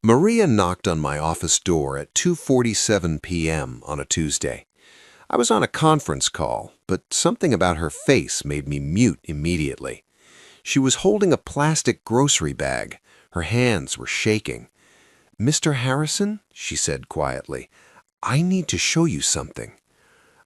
Maria knocked on my office door at 2:47 p.m. on a Tuesday. I was on a conference call, but something about her face made me mute immediately. She was holding a plastic grocery bag. Her hands were shaking. "Mr. Harrison," she said quietly, "I need to show you something."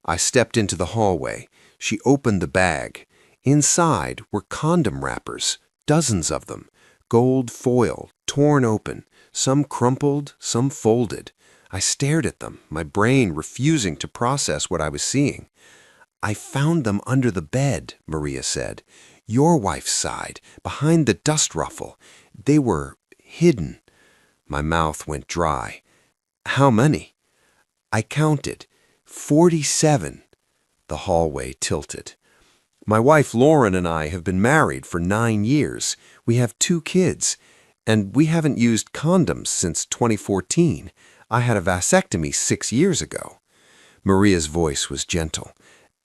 I stepped into the hallway. She opened the bag. Inside were condom wrappers, dozens of them, gold foil, torn open, some crumpled, some folded. I stared at them, my brain refusing to process what I was seeing. "I found them under the bed," Maria said. "Your wife's side, behind the dust ruffle. They were hidden." My mouth went dry. "How many?" I counted. 47. The hallway tilted. "My wife Lauren and I have been married for 9 years. We have 2 kids. And we haven't used condoms since 2014. I had a vasectomy 6 years ago." Maria's voice was gentle.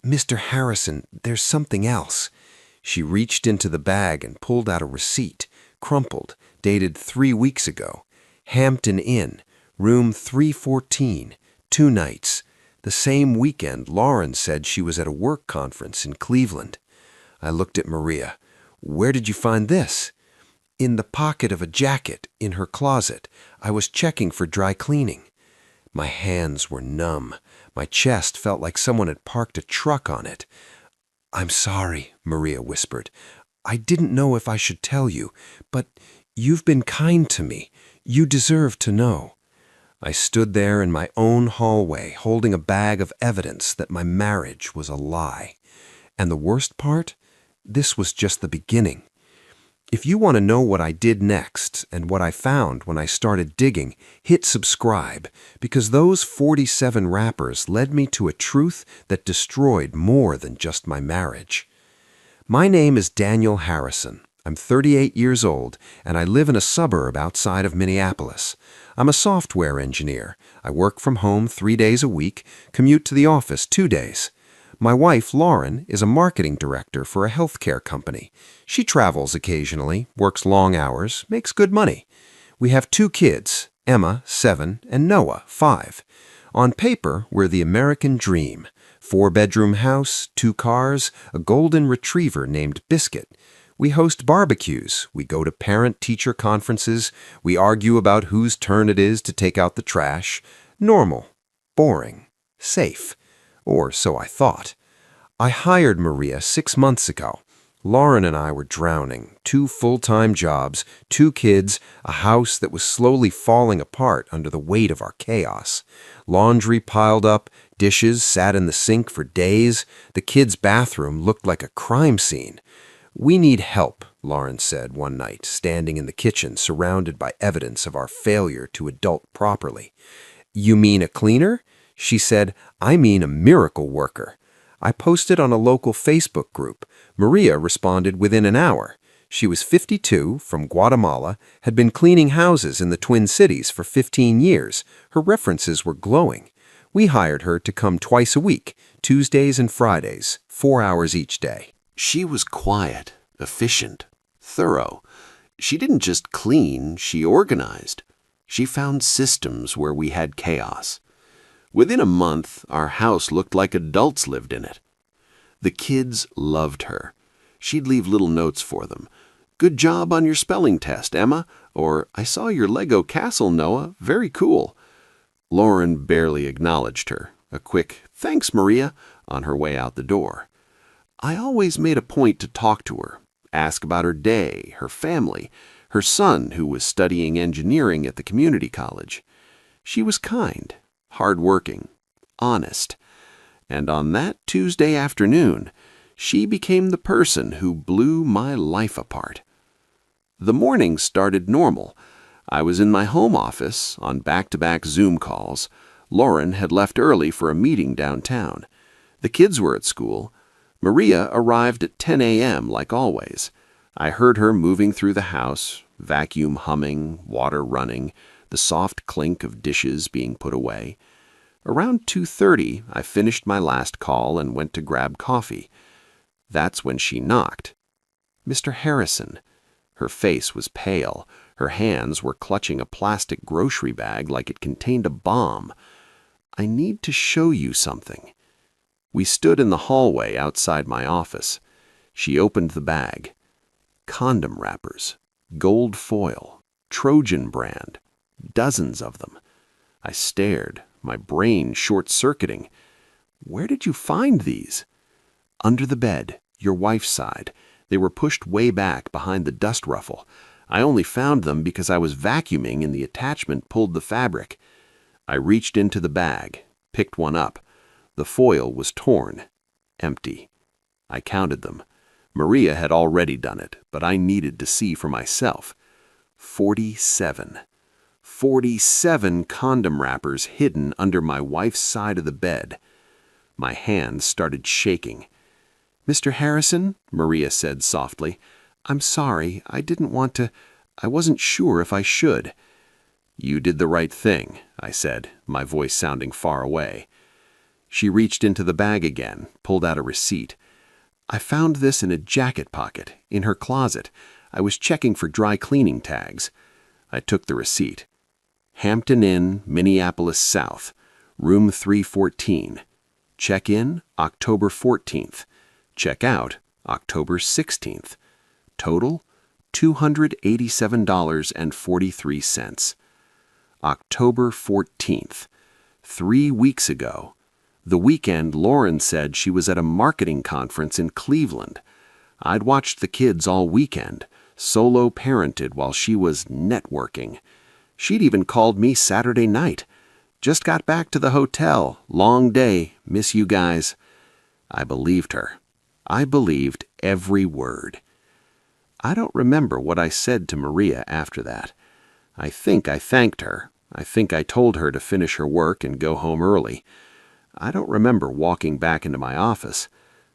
"Mr. Harrison, there's something else." She reached into the bag and pulled out a receipt, crumpled, dated 3 weeks ago. "Hampton Inn, room 314, 2 nights. The same weekend Lauren said she was at a work conference in Cleveland." I looked at Maria. "Where did you find this?" "In the pocket of a jacket, in her closet. I was checking for dry cleaning." My hands were numb. My chest felt like someone had parked a truck on it. "I'm sorry," Maria whispered. "I didn't know if I should tell you, but you've been kind to me. You deserve to know." I stood there in my own hallway, holding a bag of evidence that my marriage was a lie. And the worst part? This was just the beginning. If you want to know what I did next and what I found when I started digging, hit subscribe, because those 47 wrappers led me to a truth that destroyed more than just my marriage. My name is Daniel Harrison. I'm 38 years old, and I live in a suburb outside of Minneapolis. I'm a software engineer. I work from home 3 days a week, commute to the office 2 days. My wife, Lauren, is a marketing director for a healthcare company. She travels occasionally, works long hours, makes good money. We have 2 kids, Emma, 7, and Noah, 5. On paper, we're the American dream. 4-bedroom house, 2 cars, a golden retriever named Biscuit. We host barbecues, we go to parent-teacher conferences, we argue about whose turn it is to take out the trash. Normal, boring, safe. Or so I thought. I hired Maria 6 months ago. Lauren and I were drowning. 2 full-time jobs, 2 kids, a house that was slowly falling apart under the weight of our chaos. Laundry piled up, dishes sat in the sink for days. The kids' bathroom looked like a crime scene. "We need help," Lauren said one night, standing in the kitchen surrounded by evidence of our failure to adult properly. "You mean a cleaner?" She said, "I mean a miracle worker." I posted on a local Facebook group. Maria responded within an hour. She was 52, from Guatemala, had been cleaning houses in the Twin Cities for 15 years. Her references were glowing. We hired her to come twice a week, Tuesdays and Fridays, 4 hours each day. She was quiet, efficient, thorough. She didn't just clean, she organized. She found systems where we had chaos. Within a month, our house looked like adults lived in it. The kids loved her. She'd leave little notes for them. "Good job on your spelling test, Emma," or "I saw your Lego castle, Noah. Very cool." Lauren barely acknowledged her. A quick, "Thanks, Maria," on her way out the door. I always made a point to talk to her, ask about her day, her family, her son who was studying engineering at the community college. She was kind, hardworking, honest. And on that Tuesday afternoon, she became the person who blew my life apart. The morning started normal. I was in my home office on back-to-back Zoom calls. Lauren had left early for a meeting downtown. The kids were at school. Maria arrived at 10 a.m. like always. I heard her moving through the house, vacuum humming, water running, the soft clink of dishes being put away. Around 2:30, I finished my last call and went to grab coffee. That's when she knocked. "Mr. Harrison." Her face was pale. Her hands were clutching a plastic grocery bag like it contained a bomb. "I need to show you something." We stood in the hallway outside my office. She opened the bag. Condom wrappers, gold foil, Trojan brand, dozens of them. I stared, my brain short-circuiting. "Where did you find these?" "Under the bed, your wife's side. They were pushed way back behind the dust ruffle. I only found them because I was vacuuming and the attachment pulled the fabric." I reached into the bag, picked one up. The foil was torn, empty. I counted them. Maria had already done it, but I needed to see for myself. 47. 47 condom wrappers hidden under my wife's side of the bed. My hands started shaking. "Mr. Harrison," Maria said softly, "I'm sorry. I didn't want to. I wasn't sure if I should." "You did the right thing," I said, my voice sounding far away. She reached into the bag again, pulled out a receipt. "I found this in a jacket pocket, in her closet. I was checking for dry cleaning tags." I took the receipt. "Hampton Inn, Minneapolis South, room 314. Check-in, October 14th. Check-out, October 16th. Total, $287.43. October 14th. 3 weeks ago. The weekend Lauren said she was at a marketing conference in Cleveland. I'd watched the kids all weekend, solo parented while she was networking. She'd even called me Saturday night. "Just got back to the hotel. Long day. Miss you guys." I believed her. I believed every word. I don't remember what I said to Maria after that. I think I thanked her. I think I told her to finish her work and go home early. I don't remember walking back into my office,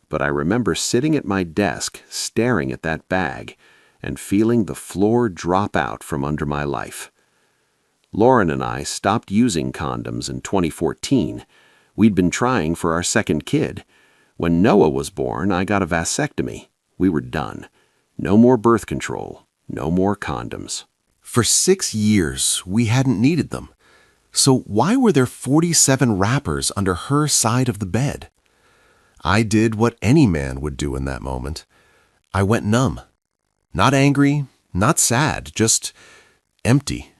but I remember sitting at my desk staring at that bag and feeling the floor drop out from under my life. Lauren and I stopped using condoms in 2014. We'd been trying for our second kid. When Noah was born, I got a vasectomy. We were done. No more birth control. No more condoms. For 6 years, we hadn't needed them. So why were there 47 wrappers under her side of the bed? I did what any man would do in that moment. I went numb. Not angry, not sad, just empty.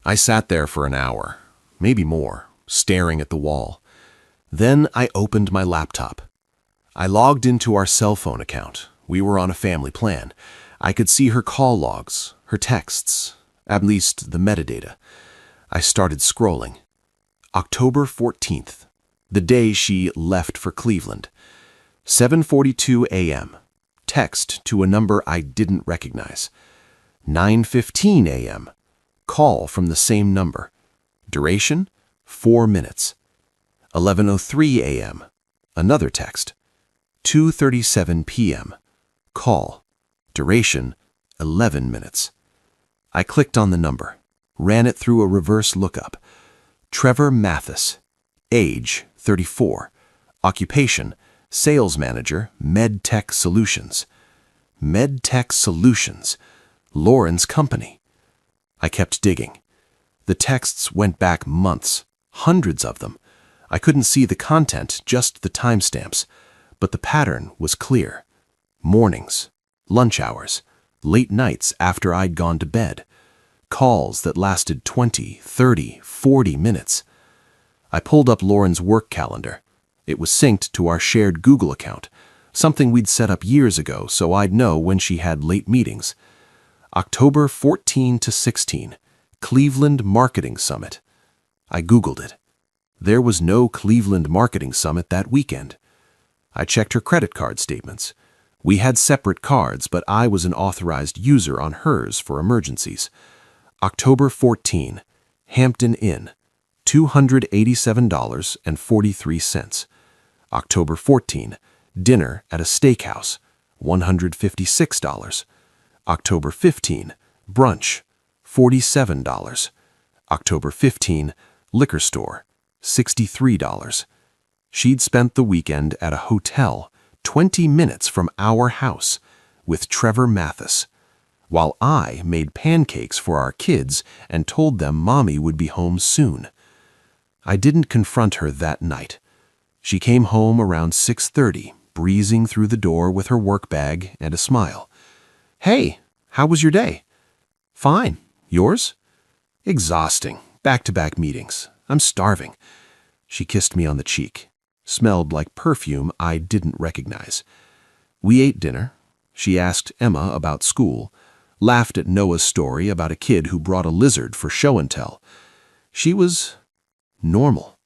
I sat there for an hour, maybe more, staring at the wall. Then I opened my laptop. I logged into our cell phone account. We were on a family plan. I could see her call logs, her texts, at least the metadata. I started scrolling. October 14th, the day she left for Cleveland. 7:42 a.m. Text to a number I didn't recognize. 9:15 a.m. Call from the same number. Duration, 4 minutes. 11:03 a.m. Another text. 2:37 p.m. Call. Duration, 11 minutes. I clicked on the number. Ran it through a reverse lookup. Trevor Mathis. Age, 34. Occupation, Sales Manager, MedTech Solutions. MedTech Solutions. Lauren's company. I kept digging. The texts went back months, hundreds of them. I couldn't see the content, just the timestamps, but the pattern was clear. Mornings, lunch hours, late nights after I'd gone to bed. Calls that lasted 20, 30, 40 minutes. I pulled up Lauren's work calendar. It was synced to our shared Google account, something we'd set up years ago so I'd know when she had late meetings. October 14 to 16, Cleveland Marketing Summit. I Googled it. There was no Cleveland Marketing Summit that weekend. I checked her credit card statements. We had separate cards, but I was an authorized user on hers for emergencies. October 14, Hampton Inn, $287.43. October 14, dinner at a steakhouse, $156. October 15, brunch, $47. October 15, liquor store, $63. She'd spent the weekend at a hotel 20 minutes from our house with Trevor Mathis. while I made pancakes for our kids and told them Mommy would be home soon. I didn't confront her that night. She came home around 6:30, breezing through the door with her work bag and a smile. "Hey, how was your day?" "Fine. Yours?" "Exhausting. Back-to-back meetings. I'm starving." She kissed me on the cheek. Smelled like perfume I didn't recognize. We ate dinner. She asked Emma about school, laughed at Noah's story about a kid who brought a lizard for show and tell. She was normal.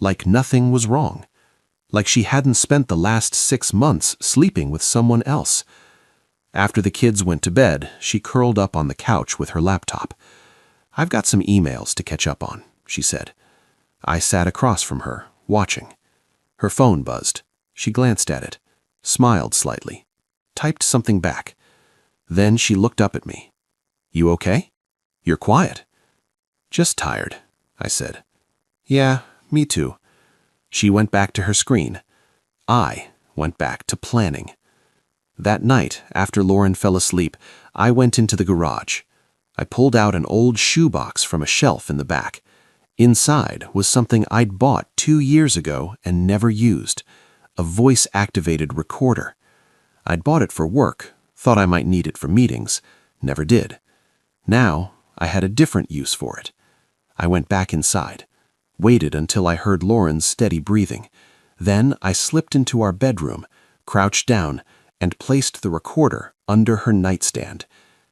Like nothing was wrong. Like she hadn't spent the last 6 months sleeping with someone else. After the kids went to bed, she curled up on the couch with her laptop. "I've got some emails to catch up on," she said. I sat across from her, watching. Her phone buzzed. She glanced at it, smiled slightly, typed something back. Then she looked up at me. "You okay? You're quiet." "Just tired," I said. "Yeah, me too." She went back to her screen. I went back to planning. That night, after Lauren fell asleep, I went into the garage. I pulled out an old shoebox from a shelf in the back. Inside was something I'd bought 2 years ago and never used, a voice-activated recorder. I'd bought it for work, thought I might need it for meetings, never did. Now, I had a different use for it. I went back inside, waited until I heard Lauren's steady breathing. Then I slipped into our bedroom, crouched down, and placed the recorder under her nightstand,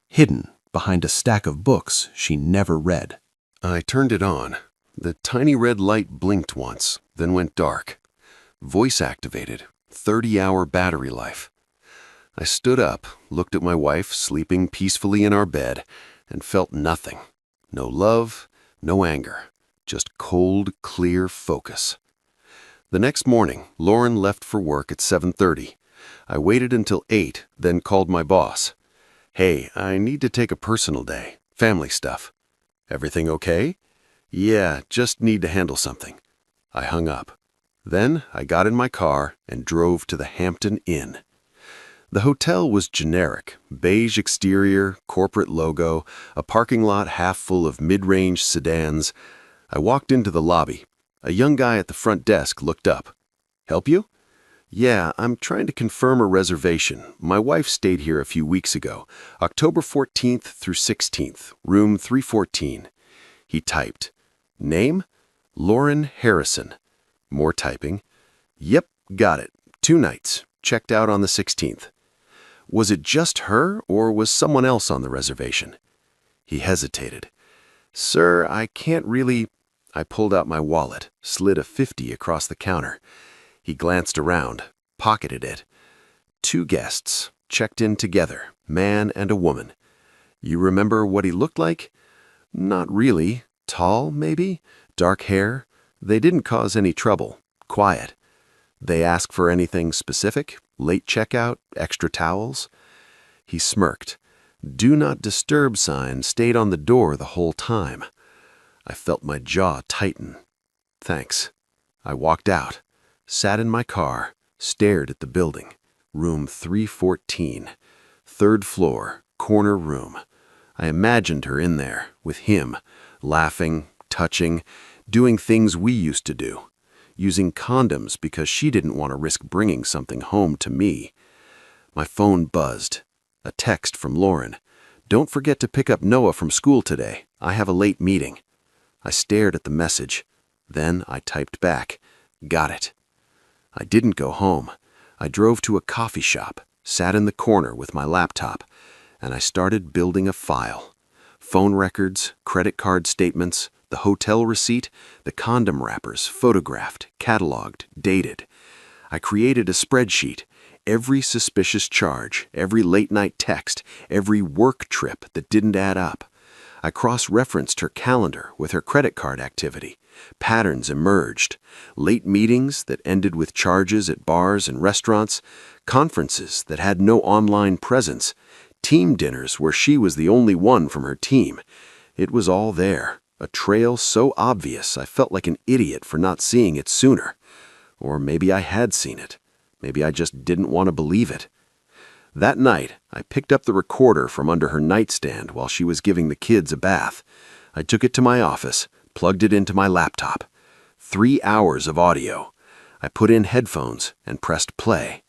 hidden behind a stack of books she never read. I turned it on. The tiny red light blinked once, then went dark. Voice activated, 30-hour battery life. I stood up, looked at my wife sleeping peacefully in our bed, and felt nothing. No love, no anger, just cold, clear focus. The next morning, Lauren left for work at 7:30. I waited until 8, then called my boss. "Hey, I need to take a personal day. Family stuff." "Everything okay?" "Yeah, just need to handle something." I hung up. Then I got in my car and drove to the Hampton Inn. The hotel was generic, beige exterior, corporate logo, a parking lot half full of mid-range sedans. I walked into the lobby. A young guy at the front desk looked up. "Help you?" "Yeah, I'm trying to confirm a reservation. My wife stayed here a few weeks ago, October 14th through 16th, room 314. He typed. "Name? Lauren Harrison." More typing. "Yep, got it. 2 nights. Checked out on the 16th. Was it just her, or was someone else on the reservation?" He hesitated. "Sir, I can't really—" I pulled out my wallet, slid a 50 across the counter. He glanced around, pocketed it. 2 guests, checked in together, man and a woman. "You remember what he looked like?" "Not really. Tall, maybe? Dark hair? They didn't cause any trouble. Quiet." "They ask for anything specific? Late checkout? Extra towels?" He smirked. "Do not disturb" sign stayed on the door the whole time. I felt my jaw tighten. "Thanks." I walked out, sat in my car, stared at the building. Room 314. 3rd floor, corner room. I imagined her in there, with him, laughing, touching, doing things we used to do. Using condoms because she didn't want to risk bringing something home to me. My phone buzzed. A text from Lauren. "Don't forget to pick up Noah from school today. I have a late meeting." I stared at the message. Then I typed back. "Got it." I didn't go home. I drove to a coffee shop, sat in the corner with my laptop, and I started building a file. Phone records, credit card statements, the hotel receipt, the condom wrappers, photographed, cataloged, dated. I created a spreadsheet. Every suspicious charge, every late-night text, every work trip that didn't add up. I cross-referenced her calendar with her credit card activity. Patterns emerged. Late meetings that ended with charges at bars and restaurants, conferences that had no online presence, team dinners where she was the only one from her team. It was all there, a trail so obvious I felt like an idiot for not seeing it sooner. Or maybe I had seen it. Maybe I just didn't want to believe it. That night, I picked up the recorder from under her nightstand while she was giving the kids a bath. I took it to my office, plugged it into my laptop. 3 hours of audio. I put in headphones and pressed play.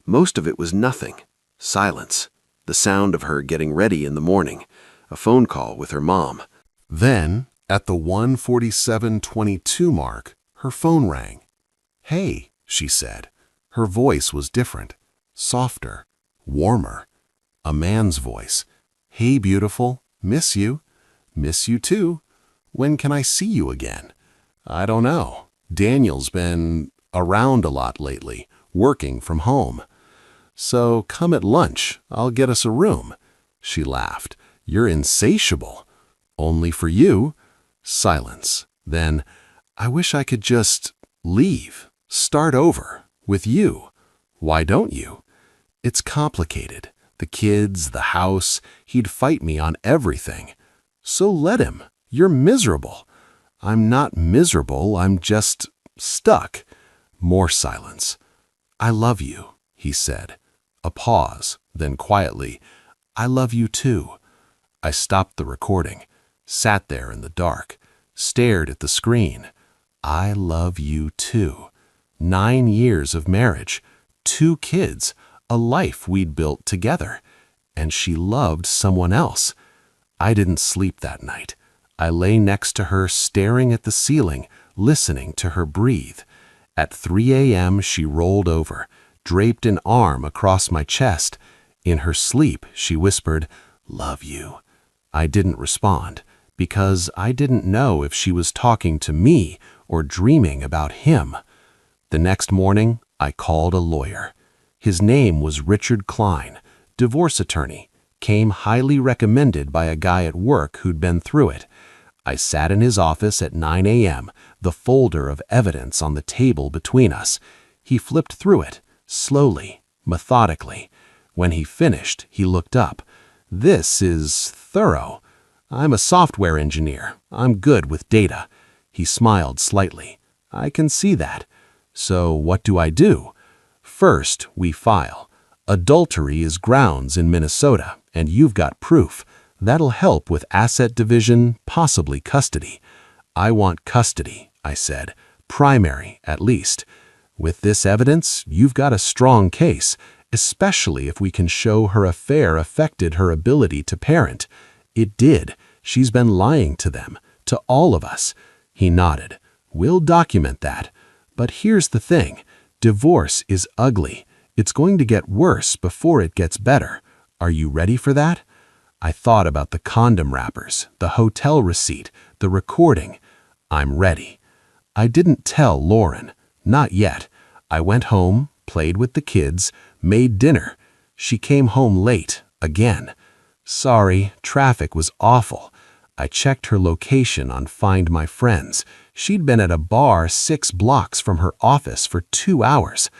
Most of it was nothing. Silence. The sound of her getting ready in the morning. A phone call with her mom. Then, at the 1:47:22 mark, her phone rang. "Hey," she said. Her voice was different, softer, warmer. A man's voice. "Hey, beautiful. Miss you. Miss you too. When can I see you again? I don't know. Daniel's been around a lot lately, working from home. So come at lunch. I'll get us a room." She laughed. "You're insatiable. Only for you." Silence. Then, "I wish I could just leave, start over, with you. Why don't you?" "It's complicated. The kids, the house, he'd fight me on everything." "So let him. You're miserable." "I'm not miserable, I'm just stuck." More silence. "I love you," he said. A pause, then quietly, "I love you too." I stopped the recording, sat there in the dark, stared at the screen. I love you too. 9 years of marriage, 2 kids, a life we'd built together. And she loved someone else. I didn't sleep that night. I lay next to her, staring at the ceiling, listening to her breathe. At 3 a.m. she rolled over, draped an arm across my chest. In her sleep, she whispered, "Love you." I didn't respond, because I didn't know if she was talking to me or dreaming about him. The next morning, I called a lawyer. His name was Richard Klein, divorce attorney, came highly recommended by a guy at work who'd been through it. I sat in his office at 9 a.m., the folder of evidence on the table between us. He flipped through it, slowly, methodically. When he finished, he looked up. "This is thorough. I'm a software engineer. I'm good with data." He smiled slightly. "I can see that. So what do I do?" "First, we file. Adultery is grounds in Minnesota, and you've got proof. That'll help with asset division, possibly custody." "I want custody," I said. "Primary, at least. With this evidence, you've got a strong case, especially if we can show her affair affected her ability to parent." "It did. She's been lying to them, to all of us." He nodded. "We'll document that. But here's the thing. Divorce is ugly. It's going to get worse before it gets better. Are you ready for that?" I thought about the condom wrappers, the hotel receipt, the recording. I'm ready. I didn't tell Lauren. Not yet. I went home, played with the kids, made dinner. She came home late, again. "Sorry, traffic was awful." I checked her location on Find My Friends. She'd been at a bar 6 blocks from her office for 2 hours.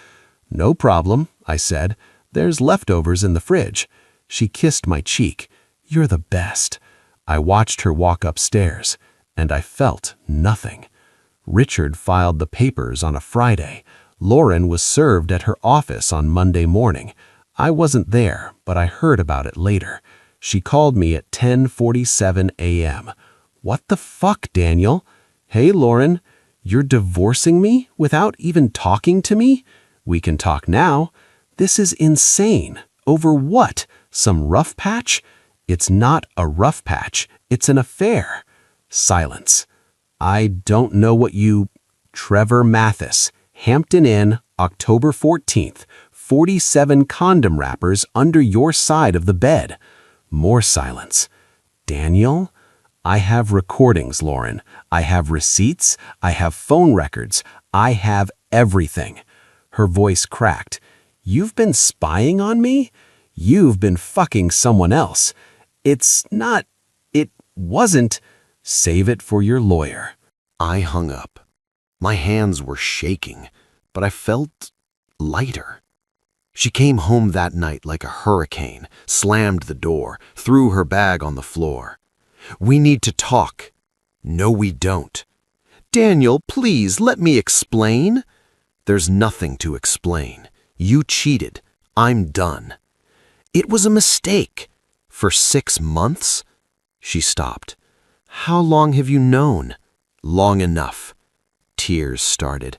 "No problem," I said. "There's leftovers in the fridge." She kissed my cheek. "You're the best." I watched her walk upstairs, and I felt nothing. Richard filed the papers on a Friday. Lauren was served at her office on Monday morning. I wasn't there, but I heard about it later. She called me at 10:47 a.m. "What the fuck, Daniel?" "Hey, Lauren, you're divorcing me without even talking to me?" "We can talk now." "This is insane. Over what? Some rough patch?" "It's not a rough patch. It's an affair." Silence. "I don't know what you—" "Trevor Mathis, Hampton Inn, October 14th, 47 condom wrappers under your side of the bed." More silence. "Daniel?" "I have recordings, Lauren. I have receipts. I have phone records. I have everything." Her voice cracked. "You've been spying on me? You've been fucking someone else. It wasn't. Save it for your lawyer." I hung up. My hands were shaking, but I felt lighter. She came home that night like a hurricane, slammed the door, threw her bag on the floor. "We need to talk." "No, we don't." "Daniel, please, let me explain." "There's nothing to explain. You cheated. I'm done." It was a mistake. For 6 months? She stopped. How long have you known? Long enough. Tears started.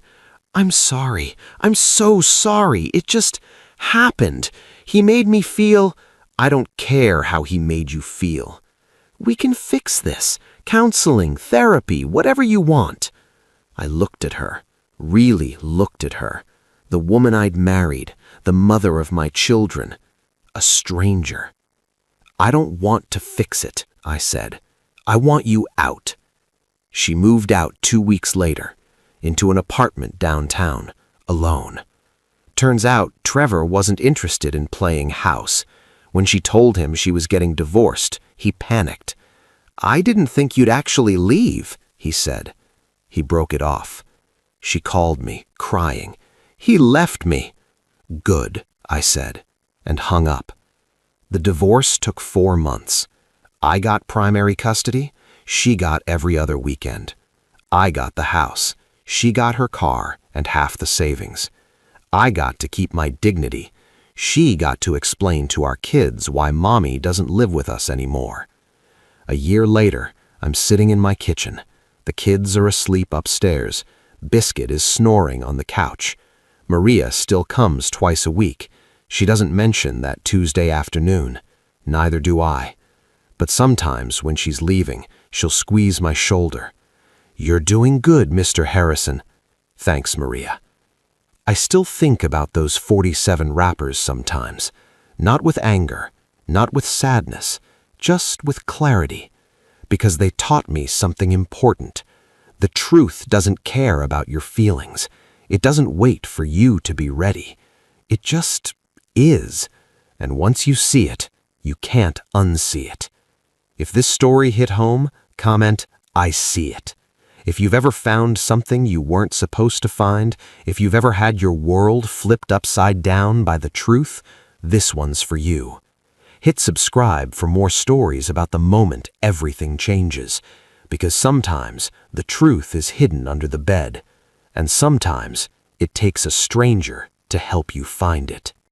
I'm sorry. I'm so sorry. It just happened. He made me feel... I don't care how he made you feel. We can fix this. Counseling, therapy, whatever you want. I looked at her, really looked at her. The woman I'd married, the mother of my children. A stranger. I don't want to fix it, I said. I want you out. She moved out 2 weeks later, into an apartment downtown, alone. Turns out Trevor wasn't interested in playing house. When she told him she was getting divorced, he panicked. I didn't think you'd actually leave, he said. He broke it off. She called me, crying. He left me. Good, I said, and hung up. The divorce took 4 months. I got primary custody. She got every other weekend. I got the house. She got her car and half the savings. I got to keep my dignity. She got to explain to our kids why Mommy doesn't live with us anymore. A year later, I'm sitting in my kitchen. The kids are asleep upstairs. Biscuit is snoring on the couch. Maria still comes twice a week. She doesn't mention that Tuesday afternoon. Neither do I. But sometimes when she's leaving, she'll squeeze my shoulder. You're doing good, Mr. Harrison. Thanks, Maria. I still think about those 47 rappers sometimes. Not with anger, not with sadness, just with clarity. Because they taught me something important. The truth doesn't care about your feelings. It doesn't wait for you to be ready. It just is. And once you see it, you can't unsee it. If this story hit home, comment, I see it. If you've ever found something you weren't supposed to find, if you've ever had your world flipped upside down by the truth, this one's for you. Hit subscribe for more stories about the moment everything changes, because sometimes the truth is hidden under the bed, and sometimes it takes a stranger to help you find it.